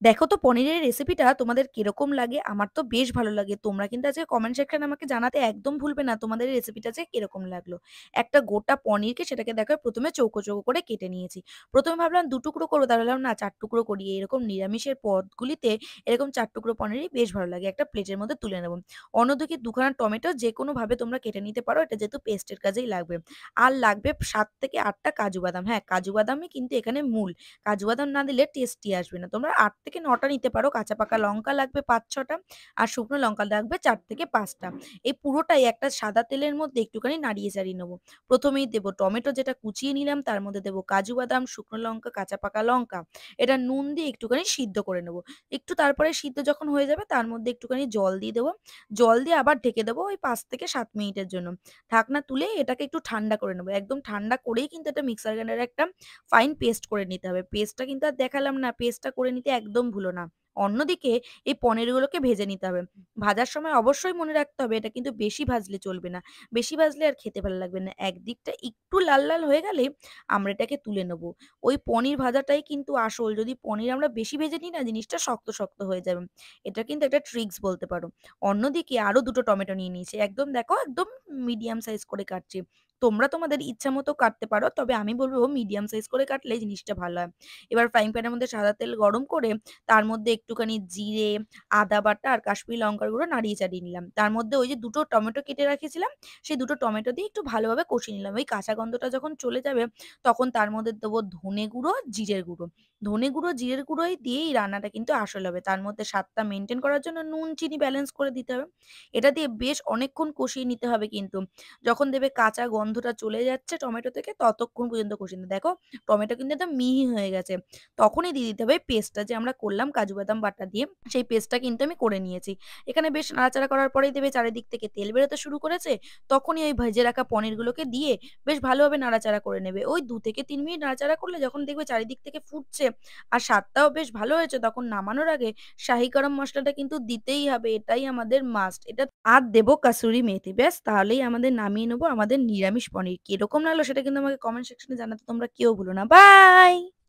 দেখো তো পনিরের রেসিপিটা তোমাদের কিরকম লাগে? আমার তো বেশ ভালো লাগে। তোমরা কিন্তু আজকে কমেন্ট সেকশনে আমাকে জানাতে একদম ভুলবে না তোমাদের এই রেসিপিটা যে কিরকম লাগলো। একটা গোটা পনিরকে সেটাকে দেখো ১ম এ চৌকো, চৌকো করে কেটে নিয়েছি। ১ম এ ভাবলাম ২ টুকরো করব, তারপর ভাবলাম না ৪ টুকরো করি। এরকম নিরামিষের পদগুলিতে এরকম ৪ টুকরো পনিরই বেশ ভালো লাগে। একটা প্লেটের মধ্যে তুলে নেব। অন্যদিকে ২ খানা টমেটো যেকোনোভাবে তোমরা কেটে নিতে পারো। এটা যেহেতু পেস্টের কাজেই লাগবে। আর লাগবে ৭ থেকে ৮ টা কাজু বাদাম। হ্যাঁ, কাজু বাদামই কিন্তু এখানে মূল। কাজু বাদাম না দিলে টেস্টি আসবে না। তোমরা ৮ থেকে ৯ টা নিতে পারো। কাঁচা পাকা লঙ্কা লাগবে ৫-৬ টা। আর শুকনো লঙ্কা লাগবে ৪ থেকে ৫ টা। এই পুরোটাই একটা সাদা তেলের মধ্যে একটুখানি নাড়িয়ে চাড়িয়ে নেব। ১ম এই দেব টমেটো যেটা কুচিয়ে নিলাম, তার মধ্যে দেব কাজু বাদাম, শুকনো লঙ্কা, কাঁচা পাকা লঙ্কা। এটা নুন দিয়ে একটুখানি সিদ্ধ করে নেব। একটু তারপরে সিদ্ধ যখন হয়ে যাবে তার মধ্যে একটুখানি জল দিয়ে দেব। জল দিয়ে আবার ঢেকে দেব ওই ৫ থেকে ৭ মিনিটের জন্য। ঢাকনা তুলে এটাকে একটু ঠান্ডা করে নেব। একদম ঠান্ডা করেই কিন্তু এটা মিক্সার গ্রাইন্ডারে একটা ফাইন পেস্ট করে নিতে হবে। পেস্টটা কিন্তু আর দেখালাম না, পেস্টটা করে নিতে একদম ভুলো না। অন্যদিকে এই পনিরগুলোকে ভেজে নিতে হবে। ভাজার সময় অবশ্যই মনে রাখতে হবে এটা কিন্তু বেশি ভাজলে চলবে না। বেশি ভাজলে আর খেতে ভালো লাগবে না। একদিকটা একটু লাল, লাল হয়ে গেলেই আমরা এটাকে তুলে নেব। ওই পনির ভাজাটাই কিন্তু আসল। যদি পনির আমরা বেশি ভেজে নিই না জিনিসটা শক্ত, শক্ত হয়ে যাবে। এটা কিন্তু একটা ট্রিকস বলতে পারো। অন্যদিকে আরো ২ টো টমেটো নিয়ে নিয়েছি। একদম দেখো একদম মিডিয়াম সাইজ করে কাটছি। তোমরা তোমাদের ইচ্ছামত কাটতে পারো। তবে আমি বলব মিডিয়াম সাইজ করে কাটলে জিনিসটা ভালো হয়। এবার ফ্রাইং প্যানের মধ্যে সাদা তেল গরম করে তার মধ্যে একটুখানি জিরে, আদা বাটা আর কাশ্মীরি লঙ্কার গুঁড়ো নাড়িয়ে চাড়িয়ে নিলাম। তার মধ্যে ওই যে ২ টো টমেটো কেটে রেখেছিলাম, সেই ২ টো টমেটো দিয়ে একটু ভালোভাবে কষিয়ে নিলাম। ওই কাঁচা গন্ধটা যখন চলে যাবে তখন তার মধ্যে দেবো ধনে গুঁড়ো, জিরের গুঁড়ো। ধনে গুঁড়ো, জিরের গুঁড়োই দিয়েই রান্নাটা কিন্তু আসল হবে। তার মধ্যে স্বাদটা মেইনটেইন করার জন্য নুন, চিনি ব্যালেন্স করে দিতে হবে। এটা দিয়ে বেশ অনেকক্ষণ কষিয়ে নিতে হবে কিন্তু। যখন দেখবে কাঁচা গন্ধটা চলে যাচ্ছে টমেটো থেকে ততক্ষণ পর্যন্ত কষিয়ে নিতে দেখো টমেটো কিন্তু একদম মিহি হয়ে গেছে। তখনই দিয়ে দিতে হবে পেস্টটা যে আমরা করলাম কাজু বাদাম বাটা দিয়ে, সেই পেস্টটা কিন্তু আমি করে নিয়েছি। এখানে বেশ নাড়াচাড়া করার পরেই দেখবে চারিদিক থেকে তেল বেরোতে শুরু করেছে। তখনই ওই ভেজে রাখা পনিরগুলোকে দিয়ে বেশ ভালোভাবে নাড়াচাড়া করে নেবে। ওই ২ থেকে ৩ মিনিট নাড়াচাড়া করলে যখন দেখবে চারিদিক থেকে ফুটছে আর স্বাদটাও বেশ ভালো হয়েছে তখন নামানোর আগে শাহি গরম মসলাটা কিন্তু দিতেই হবে। এটাই আমাদের মাস্ট। এটা আর দেবো কাসুরি মেথি। ব্যাস তাহলেই আমাদের নামিয়ে নেবো আমাদের নিরামিষ পনির। কিরকম লাগলো সেটা কিন্তু আমাকে কমেন্ট সেকশনে জানাতে তোমরা কেউ ভুলো না। বাই।